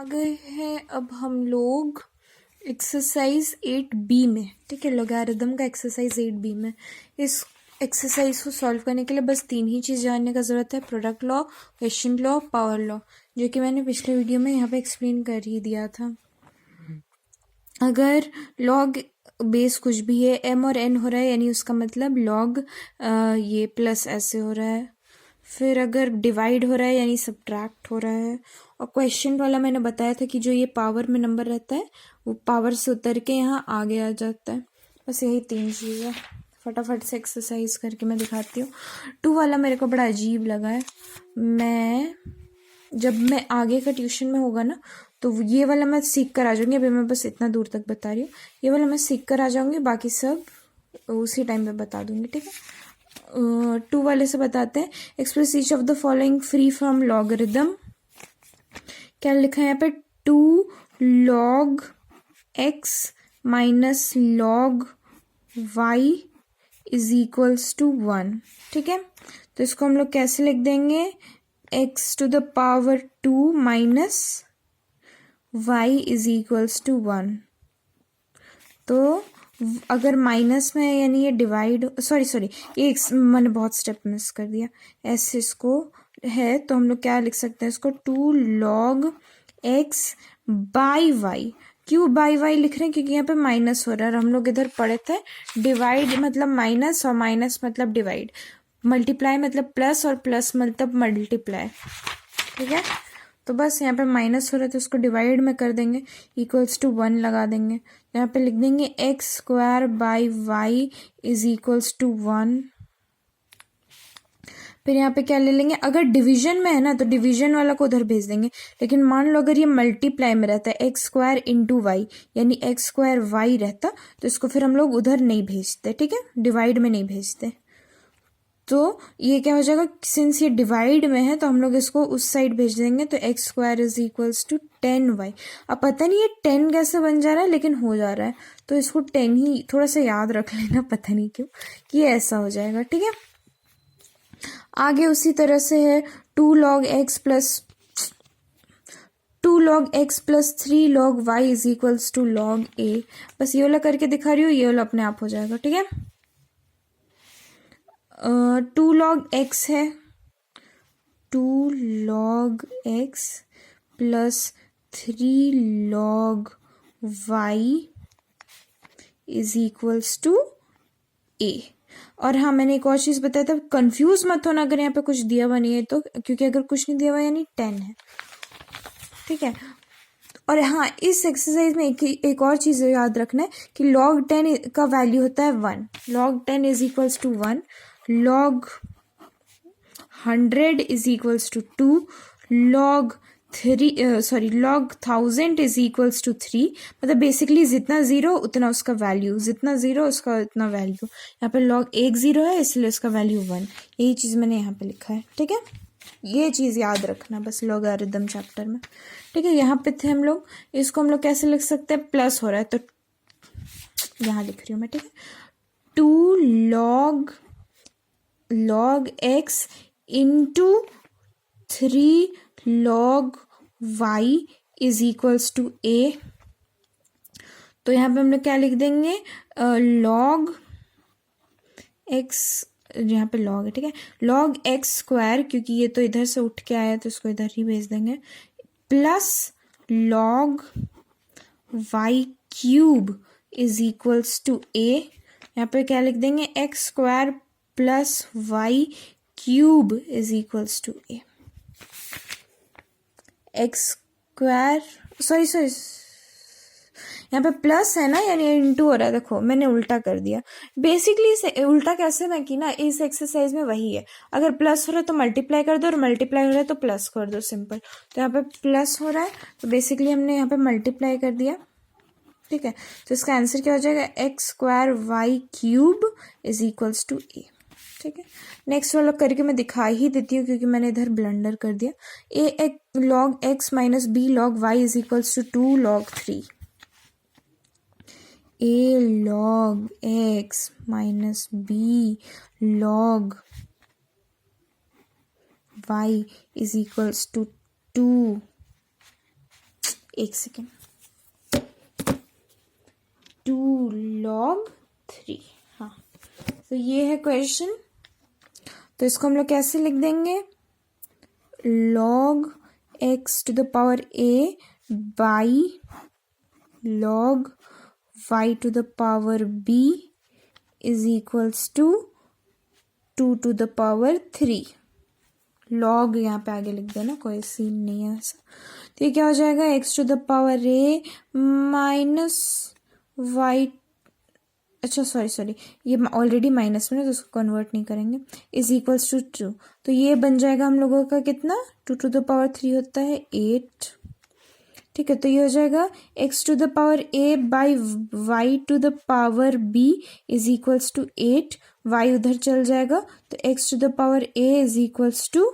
आ गए हैं अब हम लोग एक्सरसाइज 8B में। ठीक है, लॉगरिथम का एक्सरसाइज 8B में। इस एक्सरसाइज को सॉल्व करने के लिए बस 3 ही चीज़ जानने का ज़रूरत है, product law, question law, power law, जो कि मैंने पिछले वीडियो में यहाँ पे एक्सप्लेन कर ही दिया था। अगर लॉग बेस कुछ भी है, m और n हो रहा है, यानी उसका मतलब लॉग ये प्लस ऐसे हो रहा है। फिर अगर डिवाइड हो रहा है यानी सब्ट्रैक्ट हो रहा है। और क्वेश्चन वाला मैंने बताया था कि जो ये पावर में नंबर रहता है वो पावर से उतर के यहाँ आगे आ जाता है। बस यही 3 चीज़ है। फटाफट से एक्सरसाइज करके मैं दिखाती हूँ। 2 वाला मेरे को बड़ा अजीब लगा है। जब मैं आगे का ट्यूशन में होगा ना, तो ये वाला मैं सीख कर आ जाऊंगी। अभी मैं बस इतना दूर तक बता रही हूँ। ये वाला मैं सीख कर आ जाऊंगी, बाकी सब उसी टाइम पे बता दूंगी। ठीक है, 2 वाले से बताते हैं। Express each of the following free from logarithm. क्या लिखा है यहाँ पे? 2 log x minus log y is equals to 1। ठीक है, तो इसको हम लोग कैसे लिख देंगे? x to the power 2 minus y is equals to 1। तो अगर माइनस में है यानी ये डिवाइड, सॉरी ये मैंने बहुत स्टेप मिस कर दिया। ऐसे इसको है तो हम लोग क्या लिख सकते हैं इसको? 2 log x बाई वाई। क्यों बाई वाई लिख रहे हैं? क्योंकि यहाँ पे माइनस हो रहा है और हम लोग इधर पढ़े थे डिवाइड मतलब माइनस और माइनस मतलब डिवाइड, मल्टीप्लाई मतलब प्लस और प्लस मतलब मल्टीप्लाई। ठीक है, तो बस यहाँ पे माइनस हो रहा है तो उसको डिवाइड में कर देंगे, इक्वल्स टू 1 लगा देंगे। यहाँ पे लिख देंगे x square by y is equals to 1। फिर यहाँ पे क्या ले लेंगे? अगर डिवीजन में है ना तो डिवीजन वाला को उधर भेज देंगे, लेकिन मान लो अगर ये मल्टीप्लाई में रहता है एक्स स्क्वायर इंटू वाई यानी एक्स स्क्वायर वाई रहता, तो इसको फिर हम लोग उधर नहीं भेजते। ठीक है, डिवाइड में नहीं भेजते। तो ये क्या हो जाएगा? सिंस ये डिवाइड में है तो हम लोग इसको उस साइड भेज देंगे, तो x square is equals to 10y। अब पता नहीं ये 10 कैसे बन जा रहा है, लेकिन हो जा रहा है, तो इसको 10 ही थोड़ा सा याद रख लेना, पता नहीं क्यों कि ये ऐसा हो जाएगा। ठीक है, आगे उसी तरह से है 2 log x plus 3 log y is equals to log a। बस ये वाला करके दिखा रही हूँ, ये वाला अपने आप हो जाएगा। ठीक है, 2 log x है, 2 log x plus 3 log y is equals to a। और हाँ, मैंने एक और चीज़ बताया था, कंफ्यूज मत होना अगर यहाँ पे कुछ दिया हुआ नहीं है तो, क्योंकि अगर कुछ नहीं दिया हुआ यानी 10 है। ठीक है, और हाँ, इस एक्सरसाइज में एक और चीज़ याद रखना है कि log 10 का वैल्यू होता है 1। log 10 is equals to 1, log 100 is equals to 2, log 1000 is equals to 3। मतलब बेसिकली जितना जीरो उतना उसका वैल्यू, जितना जीरो उसका उतना वैल्यू। यहाँ पे log 1 0 है इसलिए उसका वैल्यू 1। यही चीज़ मैंने यहाँ पे लिखा है। ठीक है, ये चीज़ याद रखना बस लॉगरिथम चैप्टर में। ठीक है, यहाँ पे थे हम लोग। इसको हम लोग कैसे लिख सकते हैं? प्लस हो रहा है तो यहाँ लिख रही हूँ मैं। ठीक है, 2 log x into 3 log y is equals to a। तो यहाँ पे हम लोग क्या लिख देंगे? log x, यहाँ पे log है। ठीक है, log x स्क्वायर, क्योंकि ये तो इधर से उठ के आया तो इसको इधर ही भेज देंगे, plus log y cube is equals to a। यहाँ पे क्या लिख देंगे? x square plus y cube is equals to a। X square, sorry यहाँ पे प्लस है ना, यानी इंटू हो रहा है। देखो मैंने उल्टा कर दिया। बेसिकली इसे उल्टा कैसे मैं की ना, इस एक्सरसाइज में वही है, अगर प्लस हो रहा है तो मल्टीप्लाई कर दो और मल्टीप्लाई हो रहा है तो प्लस कर दो, सिंपल। तो यहाँ पे प्लस हो रहा है तो बेसिकली हमने यहाँ पे मल्टीप्लाई कर दिया। ठीक है, तो इसका आंसर क्या हो जाएगा? X square Y cube is equals to A. ठीक है, नेक्स्ट वाला करके मैं दिखा ही देती हूँ क्योंकि मैंने इधर ब्लंडर कर दिया। A log x minus b log y is equals to 2 log 3। a log x minus b log y is equals to 2 एक सेकेंड, 2 log 3। हाँ, तो ये है क्वेश्चन। तो इसको हम लोग कैसे लिख देंगे, log x to the power a by log y to the power b is equals to 2 to the power 3। log यहाँ पे आगे लिख देना, कोई सीन नहीं है ऐसा। तो ये क्या हो जाएगा, x to the power a minus y, अच्छा सॉरी ये ऑलरेडी माइनस में है तो उसको कन्वर्ट नहीं करेंगे, इज इक्वल्स टू 2। तो ये बन जाएगा हम लोगों का कितना, 2 to the power 3 होता है 8। ठीक है, तो ये हो जाएगा x to the power a by y to the power b is equals to 8। y उधर चल जाएगा तो x to the power a is equals to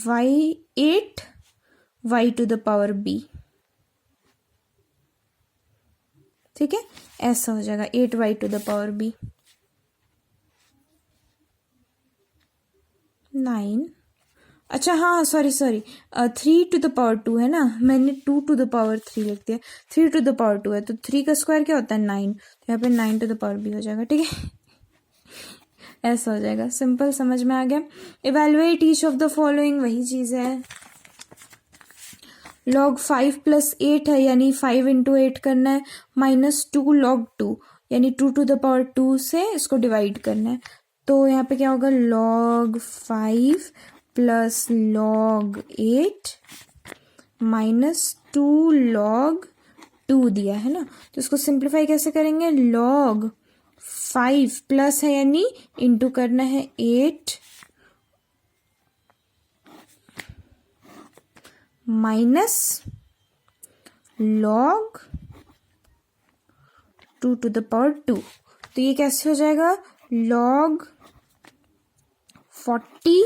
y 8 y to the power b। ठीक है, ऐसा हो जाएगा 8y to the power b 9। अच्छा हाँ सॉरी 3 to the power 2 है ना, मैंने 2 to the power 3 लिख दिया, 3 to the power 2 है तो 3 का स्क्वायर क्या होता है 9, तो यहाँ पे 9 to the power b हो जाएगा। ठीक है, ऐसा हो जाएगा, सिंपल, समझ में आ गया। Evaluate each of the following, वही चीज है। log 5 प्लस 8 है यानी 5 इंटू 8 करना है, माइनस 2 log 2 यानी 2 to the power 2 से इसको डिवाइड करना है। तो यहाँ पे क्या होगा, log 5 plus log 8 minus 2 log 2 दिया है ना, तो इसको सिंप्लीफाई कैसे करेंगे, log 5 प्लस है यानी इंटू करना है 8 minus log 2 to the power 2। तो ये कैसे हो जाएगा, log 40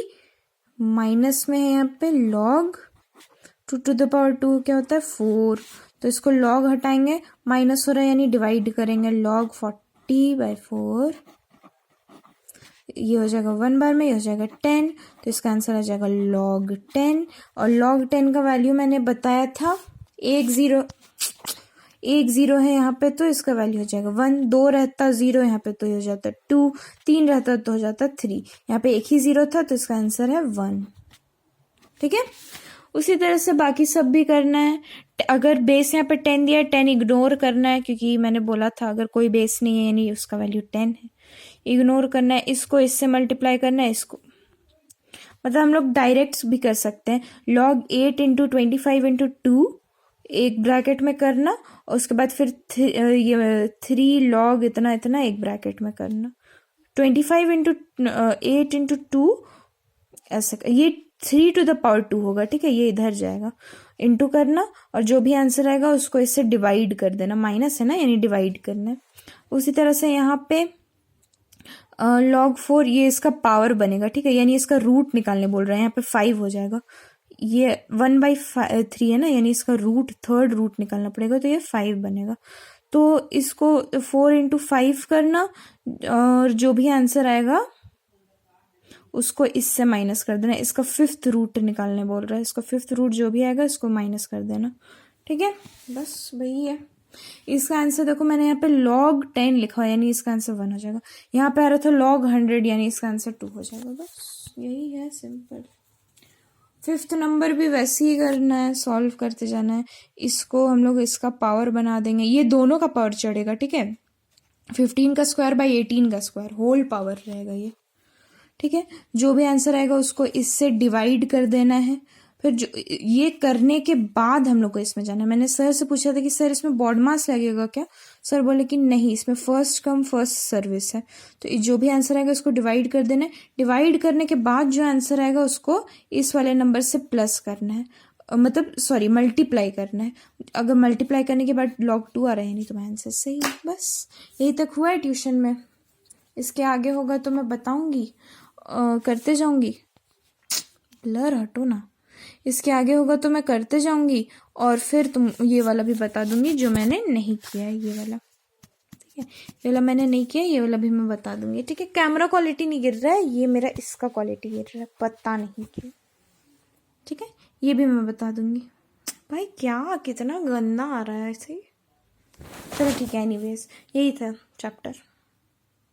माइनस में है यहाँ पे log 2 to the power 2 क्या होता है 4, तो इसको log हटाएंगे, माइनस हो रहा है यानी डिवाइड करेंगे, log 40/4 ये हो जाएगा 1 बार में, ये हो जाएगा 10, तो इसका आंसर आ जाएगा log 10। और log 10 का वैल्यू मैंने बताया था 1 0 है यहाँ पे, तो इसका वैल्यू हो जाएगा 1। 2 रहता 0 यहाँ पे तो ये हो जाता 2, 3 रहता तो हो जाता 3, यहाँ पे एक ही 0 था तो इसका आंसर है 1। ठीक है, उसी तरह से बाकी सब भी करना है। अगर बेस यहाँ पे 10 दिया है, 10 इग्नोर करना है क्योंकि मैंने बोला था अगर कोई बेस नहीं है यानी उसका वैल्यू 10 है, इग्नोर करना है। इसको इससे मल्टीप्लाई करना है, इसको मतलब हम लोग डायरेक्ट भी कर सकते हैं, log 8 इंटू 25 इंटू 2 एक ब्रैकेट में करना और उसके बाद फिर ये 3 log इतना इतना एक ब्रैकेट में करना, 25 इंटू 8 इंटू 2 ऐसे, ये 3 to the power 2 होगा। ठीक है, ये इधर जाएगा, इंटू करना और जो भी आंसर आएगा उसको इससे डिवाइड कर देना, माइनस है ना यानी डिवाइड करना है। उसी तरह से यहाँ पे log 4 ये इसका पावर बनेगा। ठीक है, यानी इसका रूट निकालने बोल रहे हैं, यहाँ पे 5 हो जाएगा, ये 1/3 है ना यानी इसका रूट, थर्ड रूट निकालना पड़ेगा तो ये 5 बनेगा। तो इसको 4 इंटू 5 करना और जो भी आंसर आएगा उसको इससे माइनस कर देना, इसका 5th रूट निकालने बोल रहा है, इसका 5th रूट जो भी आएगा इसको माइनस कर देना। ठीक है, बस वही है। इसका आंसर देखो मैंने यहाँ पे log 10 लिखा है यानी इसका आंसर 1 हो जाएगा, यहाँ पे आ रहा था log 100 यानी इसका आंसर 2 हो जाएगा। बस यही है, सिंपल। 5th नंबर भी वैसे ही करना है, सॉल्व करते जाना है। इसको हम लोग इसका पावर बना देंगे, ये दोनों का पावर चढ़ेगा। ठीक है, 15 का स्क्वायर बाई 18 का स्क्वायर होल पावर रहेगा ये। ठीक है, जो भी आंसर आएगा उसको इससे डिवाइड कर देना है। फिर जो ये करने के बाद हम लोग को इसमें जाना है। मैंने सर से पूछा था कि सर इसमें बॉड मास लगेगा क्या, सर बोले कि नहीं, इसमें फर्स्ट कम फर्स्ट सर्विस है। तो जो भी आंसर आएगा उसको डिवाइड कर देना है, डिवाइड करने के बाद जो आंसर आएगा उसको इस वाले नंबर से प्लस करना है, मतलब सॉरी मल्टीप्लाई करना है। अगर मल्टीप्लाई करने के बाद log 2 आ रहा है नहीं तो आंसर सही है। बस यही तक हुआ है ट्यूशन में, इसके आगे होगा तो मैं बताऊंगी, करते जाऊंगी। ब्लर हटो ना, इसके आगे होगा तो मैं करते जाऊंगी और फिर तुम ये वाला भी बता दूंगी जो मैंने नहीं किया है, ये वाला। ठीक है, ये वाला मैंने नहीं किया, ये वाला भी मैं बता दूंगी। ठीक है, कैमरा क्वालिटी नहीं गिर रहा है, ये मेरा इसका क्वालिटी गिर रहा है, पता नहीं क्यों। ठीक है, ये भी मैं बता दूंगी। भाई क्या कितना गंदा आ रहा है ऐसे ही। चलो ठीक है, एनीवेज यही था चैप्टर।